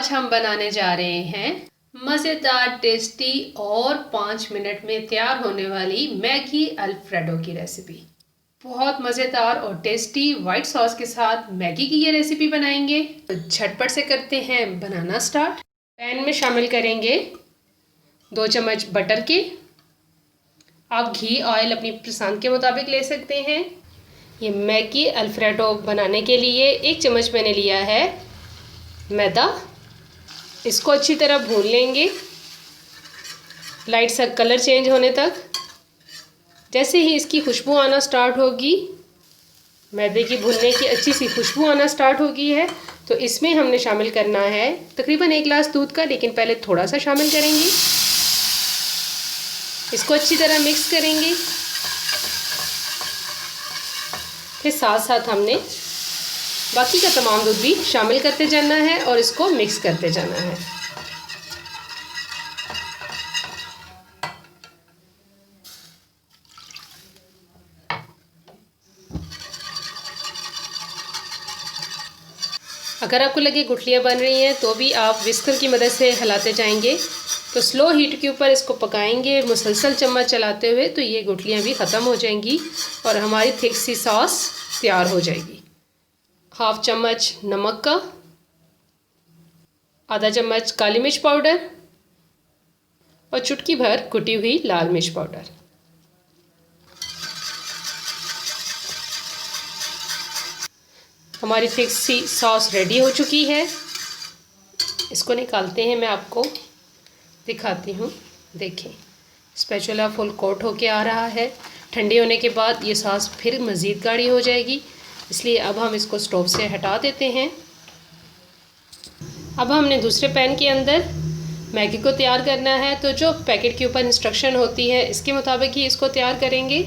आज हम बनाने जा रहे हैं मज़ेदार, टेस्टी और 5 मिनट में तैयार होने वाली मैगी अल्फ्रेडो की रेसिपी। बहुत मज़ेदार और टेस्टी वाइट सॉस के साथ मैगी की ये रेसिपी बनाएंगे। तो झटपट से करते हैं बनाना स्टार्ट। पैन में शामिल करेंगे 2 चम्मच बटर के। आप घी ऑयल अपनी पसंद के मुताबिक ले सकते हैं। ये मैगी अल्फ्रेडो बनाने के लिए 1 चम्मच मैंने लिया है मैदा। इसको अच्छी तरह भून लेंगे लाइट सा कलर चेंज होने तक। जैसे ही इसकी खुशबू आना स्टार्ट होगी, मैदे की भुनने की अच्छी सी खुशबू आना स्टार्ट होगी है, तो इसमें हमने शामिल करना है तकरीबन 1 गिलास दूध का, लेकिन पहले थोड़ा सा शामिल करेंगे। इसको अच्छी तरह मिक्स करेंगे। फिर साथ साथ हमने बाकी का तमाम दूध भी शामिल करते जाना है और इसको मिक्स करते जाना है। अगर आपको लगे गुठलियाँ बन रही हैं तो भी आप विस्कर की मदद से हिलाते जाएंगे। तो स्लो हीट के ऊपर इसको पकाएंगे मुसलसल चम्मच चलाते हुए, तो ये गुठलियाँ भी ख़त्म हो जाएंगी और हमारी थिक सी सॉस तैयार हो जाएगी। हाफ चम्मच नमक का, आधा चम्मच काली मिर्च पाउडर और चुटकी भर कुटी हुई लाल मिर्च पाउडर। हमारी थिक सी सॉस रेडी हो चुकी है। इसको निकालते हैं, मैं आपको दिखाती हूँ। देखें, स्पैचुला फुल कोट होके आ रहा है। ठंडी होने के बाद ये सॉस फिर मज़ीद गाढ़ी हो जाएगी, इसलिए अब हम इसको स्टोव से हटा देते हैं। अब हमने दूसरे पैन के अंदर मैगी को तैयार करना है, तो जो पैकेट के ऊपर इंस्ट्रक्शन होती है इसके मुताबिक ही इसको तैयार करेंगे।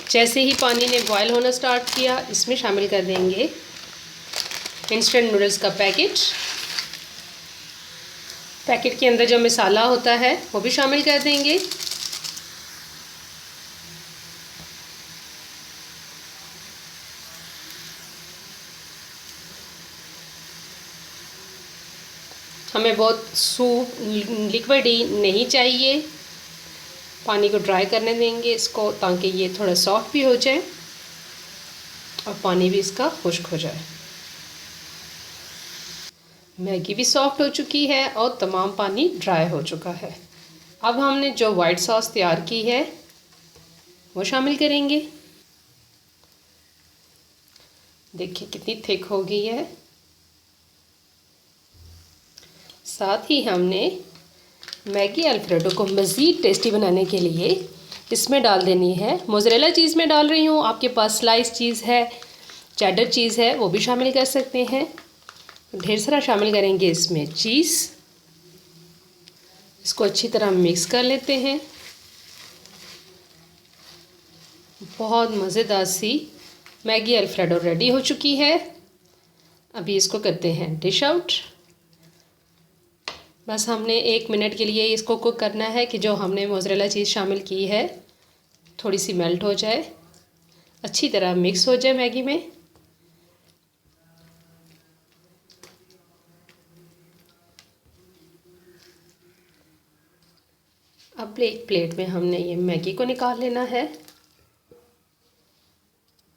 जैसे ही पानी ने बॉयल होना स्टार्ट किया, इसमें शामिल कर देंगे इंस्टेंट नूडल्स का पैकेट। पैकेट के अंदर जो मसाला होता है वो भी शामिल कर देंगे। हमें बहुत सूप लिक्विडी नहीं चाहिए, पानी को ड्राई करने देंगे इसको, ताकि ये थोड़ा सॉफ्ट भी हो जाए और पानी भी इसका खुश्क हो जाए। मैगी भी सॉफ्ट हो चुकी है और तमाम पानी ड्राई हो चुका है। अब हमने जो वाइट सॉस तैयार की है वो शामिल करेंगे। देखिए कितनी थिक हो गई है। साथ ही हमने मैगी अल्फ्रेडो को मज़ीद टेस्टी बनाने के लिए इसमें डाल देनी है मोज़रेला चीज़ में डाल रही हूँ। आपके पास स्लाइस चीज़ है, चेडर चीज़ है, वो भी शामिल कर सकते हैं। ढेर सारा शामिल करेंगे इसमें चीज़। इसको अच्छी तरह मिक्स कर लेते हैं। बहुत मज़ेदार सी मैगी अल्फ्रेडो रेडी हो चुकी है। अभी इसको करते हैं डिश आउट। बस हमने 1 मिनट के लिए इसको कुक करना है कि जो हमने मोज़रेला चीज़ शामिल की है थोड़ी सी मेल्ट हो जाए, अच्छी तरह मिक्स हो जाए मैगी में। अब एक प्लेट में हमने ये मैगी को निकाल लेना है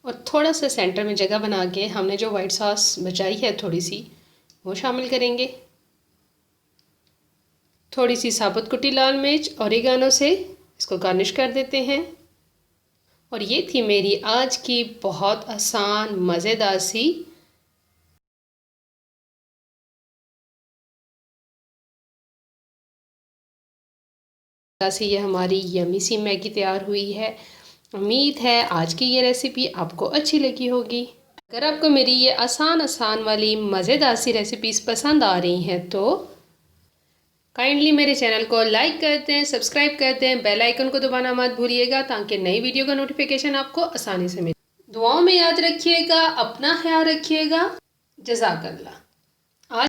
और थोड़ा सा सेंटर में जगह बना के हमने जो वाइट सॉस बचाई है थोड़ी सी, वो शामिल करेंगे। थोड़ी सी साबुत कुटी लाल मिर्च ओरिगानो से इसको गार्निश कर देते हैं। और ये थी मेरी आज की बहुत आसान मज़ेदार सी ये हमारी यमी सी मैगी तैयार हुई है। उम्मीद है आज की ये रेसिपी आपको अच्छी लगी होगी। अगर आपको मेरी ये आसान वाली मज़ेदार सी रेसिपीज़ पसंद आ रही हैं तो काइंडली मेरे चैनल को लाइक कर दें, सब्सक्राइब कर दें, बेल आइकन को दबाना मत भूलिएगा ताकि नई वीडियो का नोटिफिकेशन आपको आसानी से मिले। दुआओं में याद रखिएगा, अपना ख्याल रखिएगा। जज़ाकल्लाह।